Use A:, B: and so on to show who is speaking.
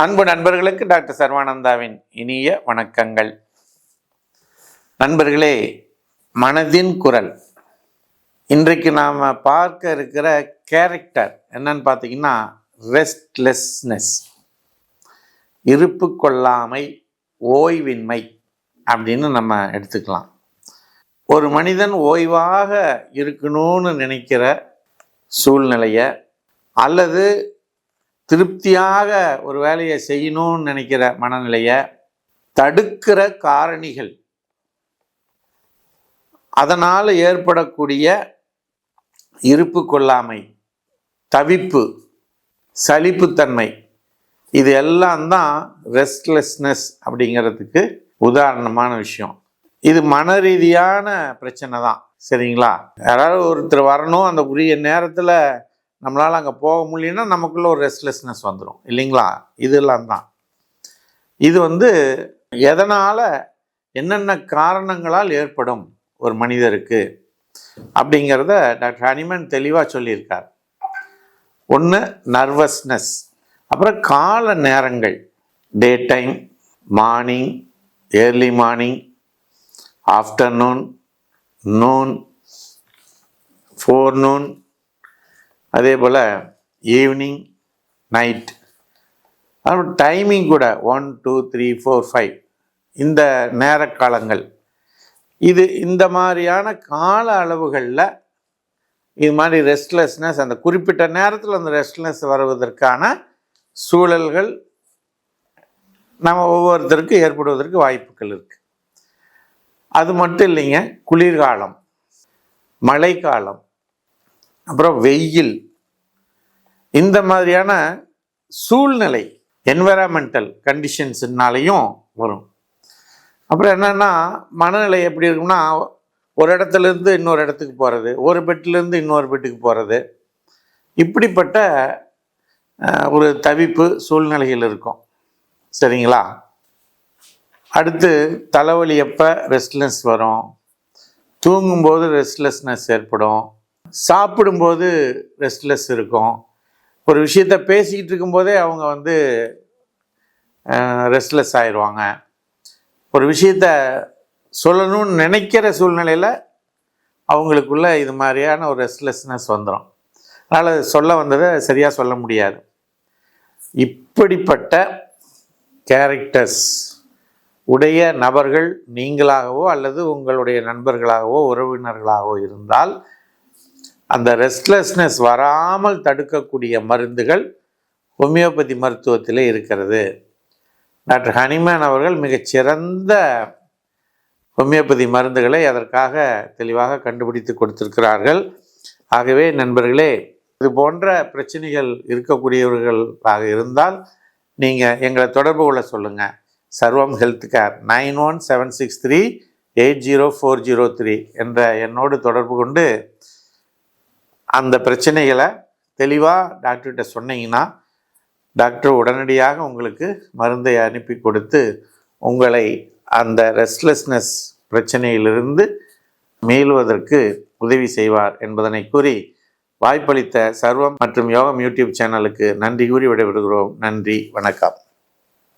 A: அன்பு நண்பர்களுக்கு டாக்டர் சர்வானந்தாவின் இனிய வணக்கங்கள். நண்பர்களே, மனதின் குரல். இன்றைக்கு நாம் பார்க்க இருக்கிற கேரக்டர் என்னன்னு பார்த்தீங்கன்னா ரெஸ்ட்லெஸ்னஸ், இருப்பு கொள்ளாமை, ஓய்வின்மை அப்படின்னு நம்ம எடுத்துக்கலாம். ஒரு மனிதன் ஓய்வாக இருக்கணும்னு நினைக்கிற சூழ்நிலையை அல்லது திருப்தியாக ஒரு வேலையை செய்யணும்னு நினைக்கிற மனநிலையை தடுக்கிற காரணிகள், அதனால் ஏற்படக்கூடிய இருப்பு கொள்ளாமை, தவிப்பு, சலிப்புத்தன்மை, இது எல்லாம் தான் ரெஸ்ட்லெஸ்னஸ் அப்படிங்கிறதுக்கு உதாரணமான விஷயம். இது மன ரீதியான பிரச்சனை தான், சரிங்களா? யாராவது ஒருத்தர் வரணும், அந்த உரிய நேரத்தில் நம்மளால் அங்கே போக முடியலன்னா நமக்குள்ள ஒரு ரெஸ்ட்லெஸ்னஸ் வந்துடும் இல்லைங்களா? இதெல்லாம் தான். இது எதனால், என்னென்ன காரணங்களால் ஏற்படும் ஒரு மனிதருக்கு அப்படிங்கிறத டாக்டர் ஹனிமன் தெளிவாக சொல்லியிருக்கார். ஒன்று நர்வஸ்னஸ், அப்புறம் கால நேரங்கள், day time, morning, early morning, afternoon, noon, forenoon, அதே போல் ஈவினிங், நைட், அப்புறம் டைமிங் கூட 1 2 3 4 5 இந்த நேர காலங்கள். இந்த மாதிரியான கால அளவுகளில் இது மாதிரி ரெஸ்ட்லெஸ்னஸ், அந்த குறிப்பிட்ட நேரத்தில் அந்த ரெஸ்ட்லெஸ் வருவதற்கான சூழல்கள் நம்ம ஒவ்வொருத்தருக்கும் ஏற்படுவதற்கு வாய்ப்புகள் இருக்குது. அது மட்டும் இல்லைங்க, குளிர்காலம், மழைக்காலம், அப்புறம் வெயில், இந்த மாதிரியான சூழ்நிலை, என்விரான்மெண்டல் கண்டிஷன்ஸ்னாலையும் வரும். அப்புறம் என்னென்னா, மனநிலை எப்படி இருக்குன்னா, ஒரு இடத்துலேருந்து இன்னொரு இடத்துக்கு போகிறது, ஒரு பெட்டிலேருந்து இன்னொரு பெட்டுக்கு போகிறது, இப்படிப்பட்ட ஒரு தவிப்பு சூழ்நிலைகள் இருக்கும், சரிங்களா? அடுத்து தலைவலி எப்போ ரெஸ்ட்லெஸ் வரும், தூங்கும்போது ரெஸ்ட்லெஸ்னஸ் ஏற்படும், சாப்பிடும்போது ரெஸ்ட்லெஸ் இருக்கும், ஒரு விஷயத்த பேசிக்கிட்டு இருக்கும்போதே அவங்க ரெஸ்ட்லெஸ் ஆயிடுவாங்க, ஒரு விஷயத்த சொல்லணும்னு நினைக்கிற சூழ்நிலையில் அவங்களுக்குள்ள இது மாதிரியான ஒரு ரெஸ்ட்லெஸ்னஸ் வந்துடும். அதனால் சொல்ல வந்ததை சரியாக சொல்ல முடியாது. இப்படிப்பட்ட கேரக்டர்ஸ் உடைய நபர்கள் நீங்களாகவோ அல்லது உங்களுடைய நண்பர்களாகவோ உறவினர்களாகவோ இருந்தால் அந்த ரெஸ்ட்லெஸ்னஸ் வராமல் தடுக்கக்கூடிய மருந்துகள் ஹோமியோபதி மருத்துவத்தில் இருக்கிறது. டாக்டர் ஹனிமன் அவர்கள் மிகச்சிறந்த ஹோமியோபதி மருந்துகளை அதற்காக தெளிவாக கண்டுபிடித்து கொடுத்திருக்கிறார்கள். ஆகவே நண்பர்களே, இது போன்ற பிரச்சனைகள் இருக்கக்கூடியவர்களாக இருந்தால் நீங்கள் எங்களை தொடர்பு கொள்ள சொல்லுங்கள். சர்வம் ஹெல்த் கேர் 9176380403 என்ற எண்ணோடு தொடர்பு கொண்டு அந்த பிரச்சனைகளை தெளிவாக டாக்டர்கிட்ட சொன்னீங்கன்னா டாக்டர் உடனடியாக உங்களுக்கு மருந்தை அனுப்பி கொடுத்து உங்களை அந்த ரெஸ்ட்லெஸ்னஸ் பிரச்சனையிலிருந்து மீளுவதற்கு உதவி செய்வார் என்பதனை கூறி வாய்ப்பளித்த சர்வம் மற்றும் யோகம் யூடியூப் சேனலுக்கு நன்றி கூறி விடைபெறுகிறோம். நன்றி, வணக்கம்.